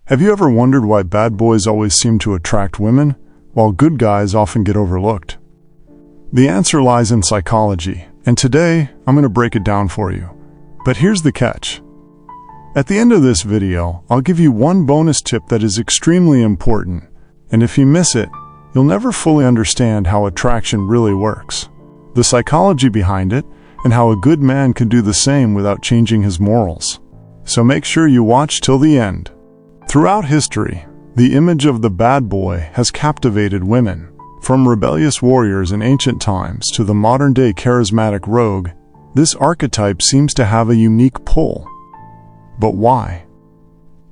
Have you ever wondered why bad boys always seem to attract women, while good guys often get overlooked? The answer lies in psychology, and today I'm going to break it down for you. But here's the catch. At the end of this video, I'll give you one bonus tip that is extremely important, and if you miss it, you'll never fully understand how attraction really works, the psychology behind it, and how a good man can do the same without changing his morals. So make sure you watch till the end. Throughout history, the image of the bad boy has captivated women. From rebellious warriors in ancient times to the modern-day charismatic rogue, this archetype seems to have a unique pull. But why?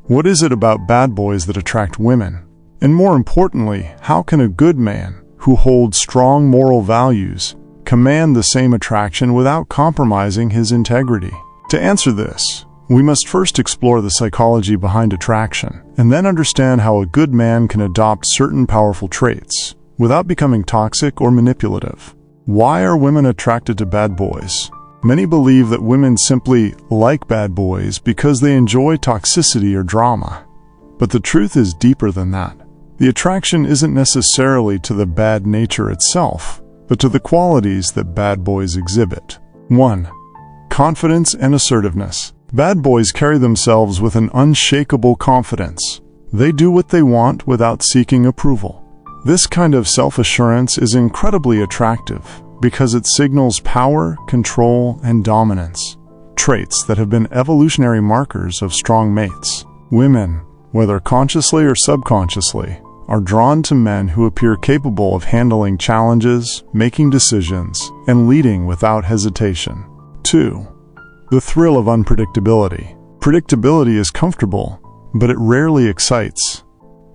What is it about bad boys that attract women? And more importantly, how can a good man, who holds strong moral values, command the same attraction without compromising his integrity? To answer this, we must first explore the psychology behind attraction, and then understand how a good man can adopt certain powerful traits without becoming toxic or manipulative. Why are women attracted to bad boys? Many believe that women simply like bad boys because they enjoy toxicity or drama. But the truth is deeper than that. The attraction isn't necessarily to the bad nature itself, but to the qualities that bad boys exhibit. 1. Confidence and assertiveness. Bad boys carry themselves with an unshakable confidence. They do what they want without seeking approval. This kind of self-assurance is incredibly attractive because it signals power, control, and dominance, traits that have been evolutionary markers of strong mates. Women, whether consciously or subconsciously, are drawn to men who appear capable of handling challenges, making decisions, and leading without hesitation. 2. The thrill of unpredictability. Predictability is comfortable, but it rarely excites.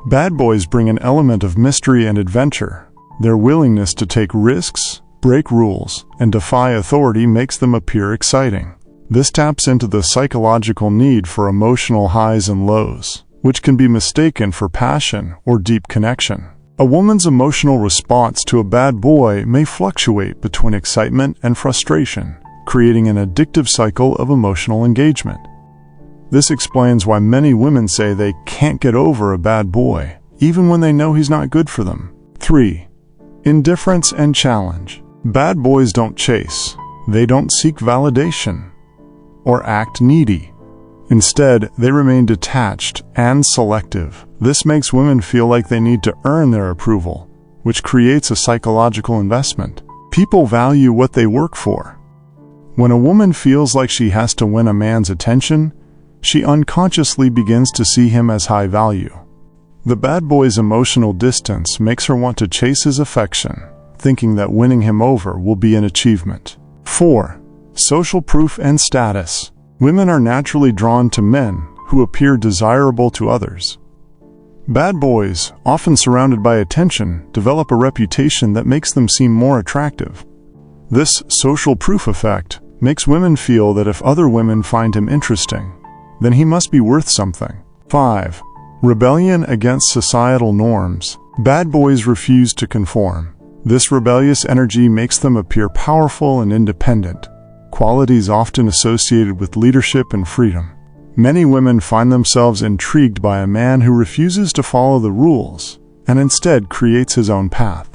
Bad boys bring an element of mystery and adventure. Their willingness to take risks, break rules, and defy authority makes them appear exciting. This taps into the psychological need for emotional highs and lows, which can be mistaken for passion or deep connection. A woman's emotional response to a bad boy may fluctuate between excitement and frustration, creating an addictive cycle of emotional engagement. This explains why many women say they can't get over a bad boy, even when they know he's not good for them. 3. Indifference and challenge. Bad boys don't chase. They don't seek validation or act needy. Instead, they remain detached and selective. This makes women feel like they need to earn their approval, which creates a psychological investment. People value what they work for. When a woman feels like she has to win a man's attention, she unconsciously begins to see him as high value. The bad boy's emotional distance makes her want to chase his affection, thinking that winning him over will be an achievement. 4. Social proof and status. Women are naturally drawn to men who appear desirable to others. Bad boys, often surrounded by attention, develop a reputation that makes them seem more attractive. This social proof effect makes women feel that if other women find him interesting, then he must be worth something. 5. Rebellion against societal norms. Bad boys refuse to conform. This rebellious energy makes them appear powerful and independent, qualities often associated with leadership and freedom. Many women find themselves intrigued by a man who refuses to follow the rules and instead creates his own path.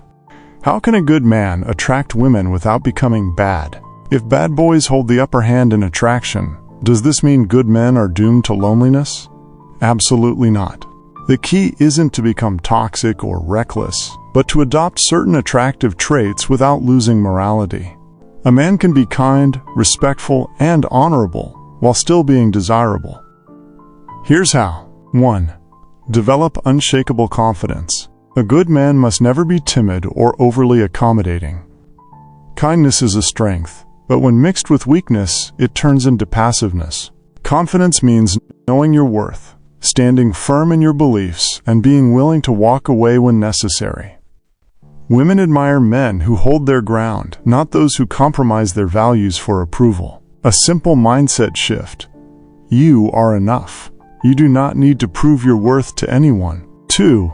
How can a good man attract women without becoming bad? If bad boys hold the upper hand in attraction, does this mean good men are doomed to loneliness? Absolutely not. The key isn't to become toxic or reckless, but to adopt certain attractive traits without losing morality. A man can be kind, respectful, and honorable while still being desirable. Here's how. 1. Develop unshakable confidence. A good man must never be timid or overly accommodating. Kindness is a strength, but when mixed with weakness, it turns into passiveness. Confidence means knowing your worth, standing firm in your beliefs, and being willing to walk away when necessary. Women admire men who hold their ground, not those who compromise their values for approval. A simple mindset shift. You are enough. You do not need to prove your worth to anyone. 2.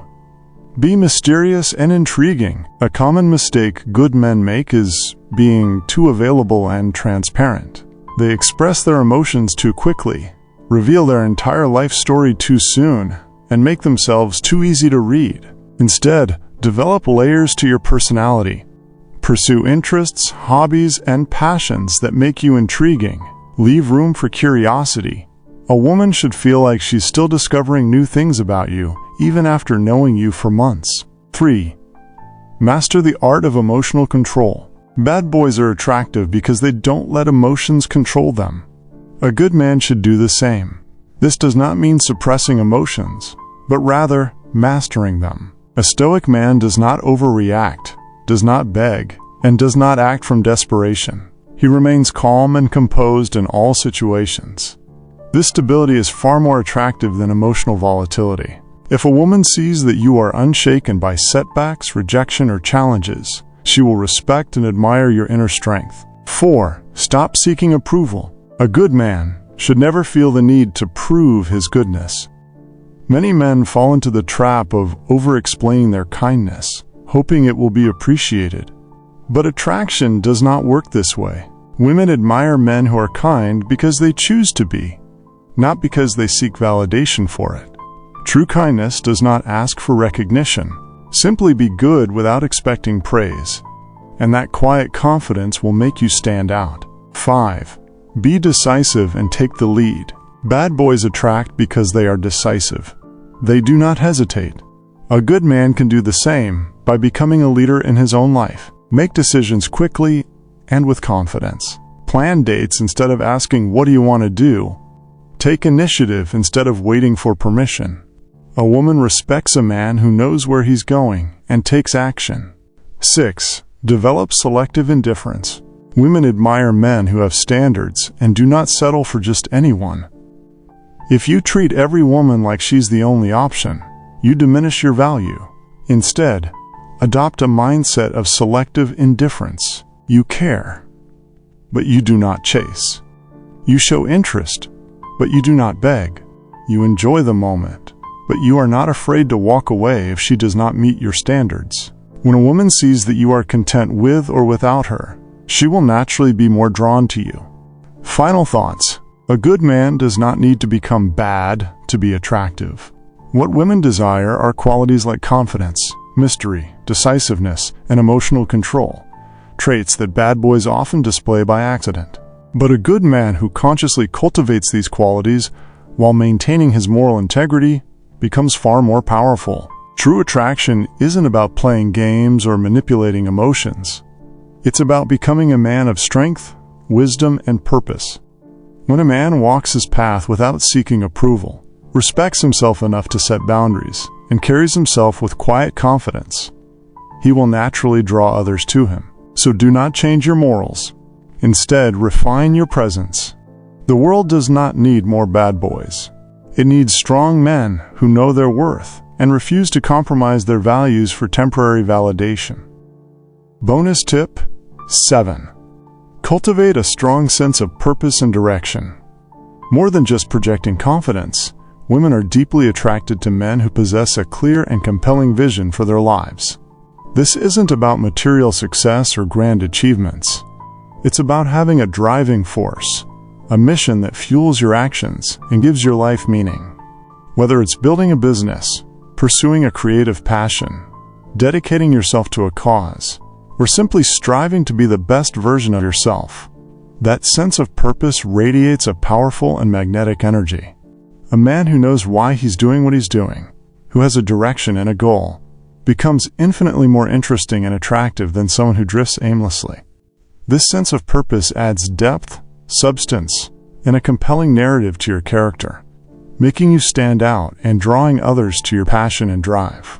Be mysterious and intriguing. A common mistake good men make is being too available and transparent. They express their emotions too quickly, reveal their entire life story too soon, and make themselves too easy to read. Instead, develop layers to your personality. Pursue interests, hobbies, and passions that make you intriguing. Leave room for curiosity. A woman should feel like she's still discovering new things about you, even after knowing you for months. 3. Master the art of emotional control. Bad boys are attractive because they don't let emotions control them. A good man should do the same. This does not mean suppressing emotions, but rather mastering them. A stoic man does not overreact, does not beg, and does not act from desperation. He remains calm and composed in all situations. This stability is far more attractive than emotional volatility. If a woman sees that you are unshaken by setbacks, rejection, or challenges, she will respect and admire your inner strength. 4. Stop seeking approval. A good man should never feel the need to prove his goodness. Many men fall into the trap of over-explaining their kindness, hoping it will be appreciated. But attraction does not work this way. Women admire men who are kind because they choose to be, not because they seek validation for it. True kindness does not ask for recognition. Simply be good without expecting praise, and that quiet confidence will make you stand out. 5. Be decisive and take the lead. Bad boys attract because they are decisive. They do not hesitate. A good man can do the same by becoming a leader in his own life. Make decisions quickly and with confidence. Plan dates instead of asking, "What do you want to do?" Take initiative instead of waiting for permission. A woman respects a man who knows where he's going and takes action. 6. Develop selective indifference. Women admire men who have standards and do not settle for just anyone. If you treat every woman like she's the only option, you diminish your value. Instead, adopt a mindset of selective indifference. You care, but you do not chase. You show interest, but you do not beg. You enjoy the moment, but you are not afraid to walk away if she does not meet your standards. When a woman sees that you are content with or without her, she will naturally be more drawn to you. Final thoughts. A good man does not need to become bad to be attractive. What women desire are qualities like confidence, mystery, decisiveness, and emotional control, traits that bad boys often display by accident. But a good man who consciously cultivates these qualities while maintaining his moral integrity becomes far more powerful. True attraction isn't about playing games or manipulating emotions. It's about becoming a man of strength, wisdom, and purpose. When a man walks his path without seeking approval, respects himself enough to set boundaries, and carries himself with quiet confidence, he will naturally draw others to him. So do not change your morals. Instead, refine your presence. The world does not need more bad boys. It needs strong men who know their worth and refuse to compromise their values for temporary validation. Bonus tip 7. Cultivate a strong sense of purpose and direction. More than just projecting confidence, women are deeply attracted to men who possess a clear and compelling vision for their lives. This isn't about material success or grand achievements. It's about having a driving force, a mission that fuels your actions and gives your life meaning. Whether it's building a business, pursuing a creative passion, dedicating yourself to a cause, or simply striving to be the best version of yourself, that sense of purpose radiates a powerful and magnetic energy. A man who knows why he's doing what he's doing, who has a direction and a goal, becomes infinitely more interesting and attractive than someone who drifts aimlessly. This sense of purpose adds depth, substance, and a compelling narrative to your character, making you stand out and drawing others to your passion and drive.